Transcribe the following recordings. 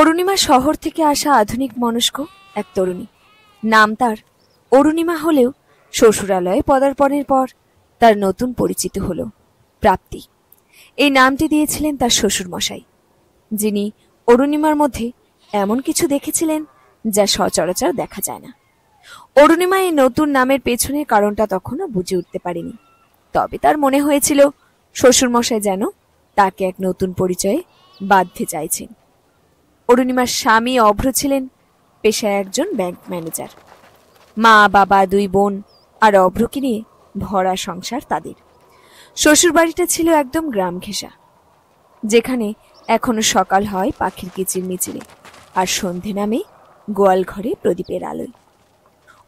অরুণিমা শহর থেকে আসা আধুনিক মনস্ক এক তরুণী। নাম তার অরুণিমা হলেও শ্বশুরালয়ে পদার্পণের পর তার নতুন পরিচিত হল প্রাপ্তি। এই নামটি দিয়েছিলেন তার শ্বশুরমশাই, যিনি অরুণিমার মধ্যে এমন কিছু দেখেছিলেন যা সচরাচর দেখা যায় না। অরুণিমা এই নতুন নামের পেছনের কারণটা তখনও বুঝে উঠতে পারেনি, তবে তার মনে হয়েছিল শ্বশুরমশাই যেন তাকে এক নতুন পরিচয়ে বাঁধতে চাইছেন। অরুণিমার স্বামী অভ্র ছিলেন পেশায় একজন ব্যাংক ম্যানেজার। মা, বাবা, দুই বোন আর অভ্রকে নিয়ে ভরা সংসার তাদের। শ্বশুর বাড়িটা ছিল একদম গ্রাম ঘেঁষা, যেখানে এখনো সকাল হয় পাখির কিচির মিচিরে আর সন্ধে নামে গোয়াল ঘরে প্রদীপের আলোয়।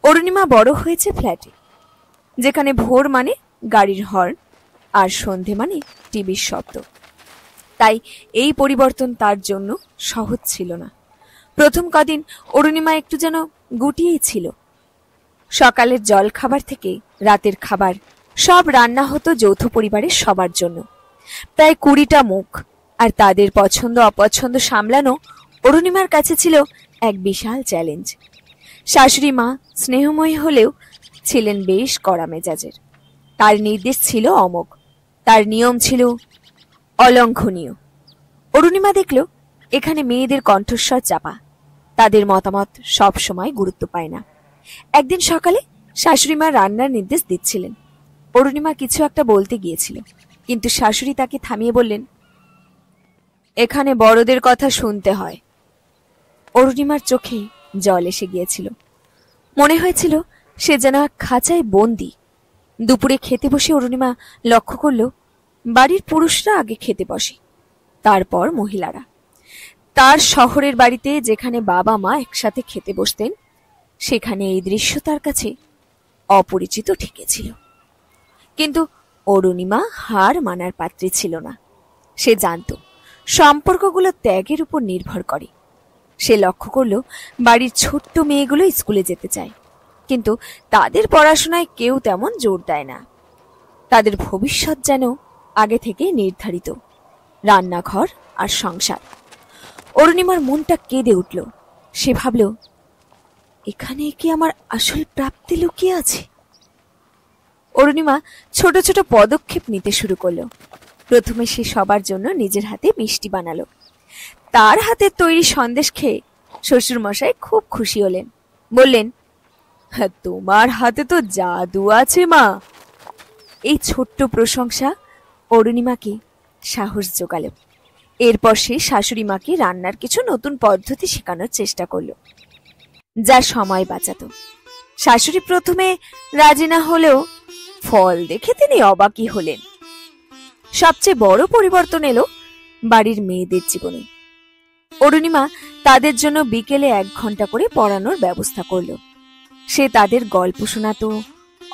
অরুণিমা বড় হয়েছে ফ্ল্যাটে, যেখানে ভোর মানে গাড়ির হর্ন আর সন্ধে মানে টিভির শব্দ। তাই এই পরিবর্তন তার জন্য সহজ ছিল না। প্রথম কদিন অরুণিমা একটু যেন গুটিয়েই ছিল। সকালের জল খাবার থেকে রাতের খাবার সব রান্না হতো যৌথ পরিবারের সবার জন্য। প্রায় 20টা মুখ, আর তাদের পছন্দ অপছন্দ সামলানো অরুণিমার কাছে ছিল এক বিশাল চ্যালেঞ্জ। শাশুড়ি মা স্নেহময়ী হলেও ছিলেন বেশ কড়া মেজাজের। তার নির্দেশ ছিল অমোঘ, তার নিয়ম ছিল অলঙ্ঘনীয়। অরুণিমা দেখল এখানে মেয়েদের কণ্ঠস্বর চাপা, তাদের মতামত সব সময় গুরুত্ব পায় না। একদিন সকালে শাশুড়ি মা রান্নার নির্দেশ দিচ্ছিলেন। অরুণিমা কিছু একটা বলতে গিয়েছিল, কিন্তু শাশুড়ি তাকে থামিয়ে বললেন, এখানে বড়দের কথা শুনতে হয়। অরুণিমার চোখে জল এসে গিয়েছিল। মনে হয়েছিল সে যেন এক খাঁচায় বন্দি। দুপুরে খেতে বসে অরুণিমা লক্ষ্য করল বাড়ির পুরুষরা আগে খেতে বসে, তারপর মহিলারা। তার শহরের বাড়িতে যেখানে বাবা মা একসাথে খেতে বসতেন, সেখানে এই দৃশ্য তার কাছে অপরিচিত ঠেকেছিল। কিন্তু অরুণিমা হার মানার পাত্রী ছিল না। সে জানত সম্পর্কগুলো ত্যাগের উপর নির্ভর করে। সে লক্ষ্য করল বাড়ির ছোট্ট মেয়েগুলো স্কুলে যেতে চায়, কিন্তু তাদের পড়াশোনায় কেউ তেমন জোর দেয় না। তাদের ভবিষ্যৎ যেন আগে থেকে নির্ধারিত, রান্নাঘর আর সংসার। অরুণিমার মনটা কেঁদে উঠল। সে ভাবল, এখানে কি আমার আসল প্রাপ্তি লুকিয়ে আছে? অরুণিমা ছোট ছোট পদক্ষেপ নিতে শুরু করলো। প্রথমে সে সবার জন্য নিজের হাতে মিষ্টি বানালো। তার হাতের তৈরি সন্দেশ খেয়ে শ্বশুর মশাই খুব খুশি হলেন। বললেন, তোমার হাতে তো জাদু আছে মা। এই ছোট্ট প্রশংসা অরুণিমাকে সাহস জোগাল। এরপর সে শাশুড়ি মাকে রান্নার কিছু নতুন পদ্ধতি শেখানোর চেষ্টা করল, যা সময় বাঁচাত। শাশুড়ি প্রথমে রাজি না হলেও ফল দেখে তিনি অবাকই হলেন। সবচেয়ে বড় পরিবর্তন এলো বাড়ির মেয়েদের জীবনে। অরুণিমা তাদের জন্য বিকেলে 1 ঘন্টা করে পড়ানোর ব্যবস্থা করল। সে তাদের গল্প শোনাতো,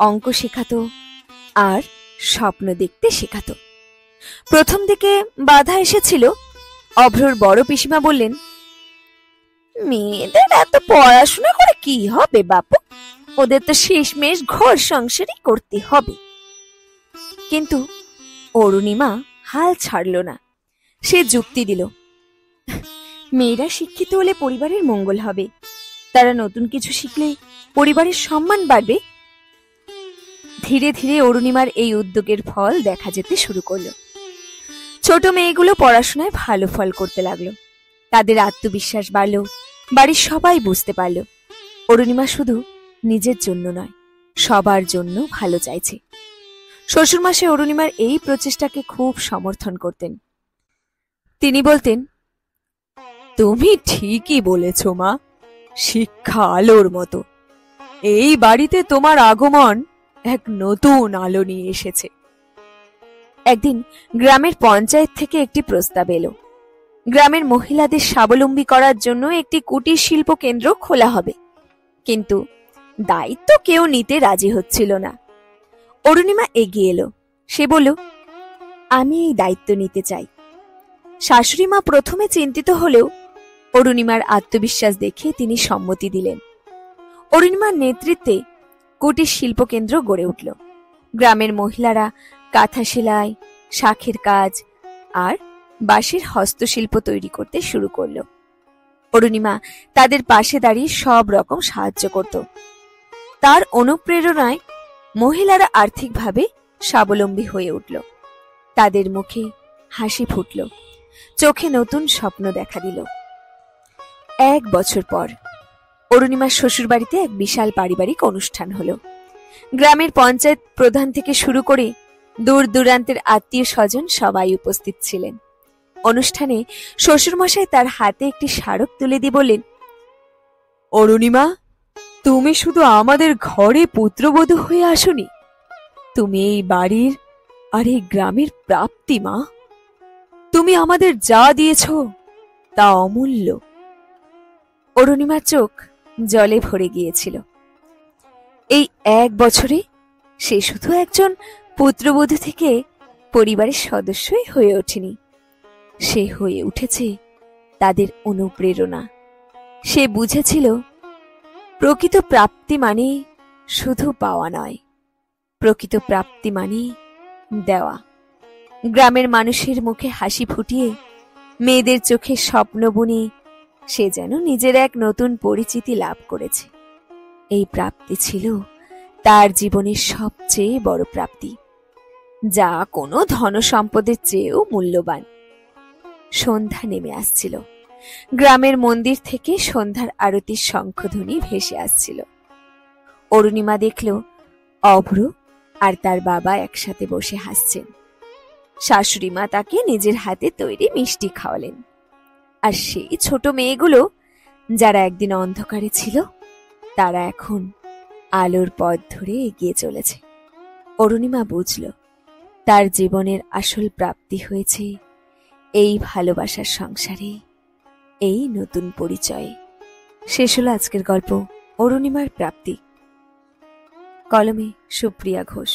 অঙ্ক শেখাতো আর স্বপ্ন দেখতে শেখাতো। প্রথম দিকে বাধা এসেছিল। অভ্রর বড় পিসিমা বললেন, মেয়েদের এত পড়াশোনা করে কি হবে বাপু, ওদের তো শেষমেশ ঘর সংসারই করতে হবে। কিন্তু অরুণিমা হাল ছাড়ল না। সে যুক্তি দিল, মেয়েরা শিক্ষিত হলে পরিবারের মঙ্গল হবে, তারা নতুন কিছু শিখলে পরিবারের সম্মান বাড়বে। ধীরে ধীরে অরুণিমার এই উদ্যোগের ফল দেখা যেতে শুরু করলো। ছোট মেয়েগুলো পড়াশোনায় ভালো ফল করতে লাগলো। তাদের আত্মবিশ্বাস বাড়ল। বাড়ির সবাই বুঝতে পারল অরুণিমা শুধু নিজের জন্য নয়, সবার জন্য ভালো চাইছে। শ্বশুরমশাই অরুণিমার এই প্রচেষ্টাকে খুব সমর্থন করতেন। তিনি বলতেন, তুমি ঠিকই বলেছ মা, শিক্ষা আলোর মতো। এই বাড়িতে তোমার আগমন এক নতুন আলো নিয়ে এসেছে। একদিন গ্রামের পঞ্চায়েত থেকে একটি প্রস্তাব এলো। গ্রামের মহিলাদের স্বাবলম্বী করার জন্য একটি কুটির শিল্প কেন্দ্র খোলা হবে, কিন্তু দায়িত্ব কেউ নিতে রাজি হচ্ছিল না। অরুণিমা এগিয়ে এলো। সে বলল, আমি এই দায়িত্ব নিতে চাই। শাশুড়ি মা প্রথমে চিন্তিত হলেও অরুণিমার আত্মবিশ্বাস দেখে তিনি সম্মতি দিলেন। অরুণিমার নেতৃত্বে কুটির শিল্প কেন্দ্র গড়ে উঠল। গ্রামের মহিলারা কাঁথা সেলাই, শাঁখের কাজ আর বাঁশের হস্তশিল্প তৈরি করতে শুরু করল। অরুণিমা তাদের পাশে দাঁড়িয়ে সব রকম সাহায্য করত। তার অনুপ্রেরণায় মহিলারা আর্থিকভাবে স্বাবলম্বী হয়ে উঠল। তাদের মুখে হাসি ফুটল, চোখে নতুন স্বপ্ন দেখা দিল। 1 বছর পর অরুণিমার শ্বশুরবাড়িতে এক বিশাল পারিবারিক অনুষ্ঠান হলো। গ্রামের পঞ্চায়েত প্রধান থেকে শুরু করে দূর দূরান্তের আত্মীয় স্বজন সবাই উপস্থিত ছিলেন। অনুষ্ঠানে শ্বশুরমশাই তার হাতে একটি স্মারক তুলে দিয়ে বললেন, অরুণিমা, তুমি শুধু আমাদের ঘরে পুত্রবধূ হয়ে আসনি, তুমি এই বাড়ির আর এই গ্রামের প্রাপ্তি মা। তুমি আমাদের যা দিয়েছ তা অমূল্য। অরুণিমার চোখ জলে ভরে গিয়েছিল। এই 1 বছরে সে শুধু একজন পুত্রবধূ থেকে পরিবারের সদস্যই হয়ে ওঠেনি, সে হয়ে উঠেছে তাদের অনুপ্রেরণা। সে বুঝেছিল প্রকৃত প্রাপ্তি মানে শুধু পাওয়া নয়, প্রকৃত প্রাপ্তি মানে দেওয়া। গ্রামের মানুষের মুখে হাসি ফুটিয়ে, মেয়েদের চোখে স্বপ্ন বুনে সে যেন নিজের এক নতুন পরিচিতি লাভ করেছে। এই প্রাপ্তি ছিল তার জীবনের সবচেয়ে বড় প্রাপ্তি, যা কোনো ধনসম্পদের চেয়েও মূল্যবান। সন্ধ্যা নেমে আসছিল। গ্রামের মন্দির থেকে সন্ধ্যার আরতির শঙ্খধ্বনি ভেসে আসছিল। অরুণিমা দেখল অভ্র আর তার বাবা একসাথে বসে হাসছেন। শাশুড়ি মা তাকে নিজের হাতে তৈরি মিষ্টি খাওয়ালেন। আর সেই ছোট মেয়েগুলো যারা একদিন অন্ধকারে ছিল, তারা এখন আলোর পথ ধরে এগিয়ে চলেছে। অরুণিমা বুঝল তার জীবনের আসল প্রাপ্তি হয়েছে এই ভালোবাসার সংসারে, এই নতুন পরিচয়ে। শেষ হলো আজকের গল্প অরুণিমার প্রাপ্তি। কলমে সুপ্রিয়া ঘোষ।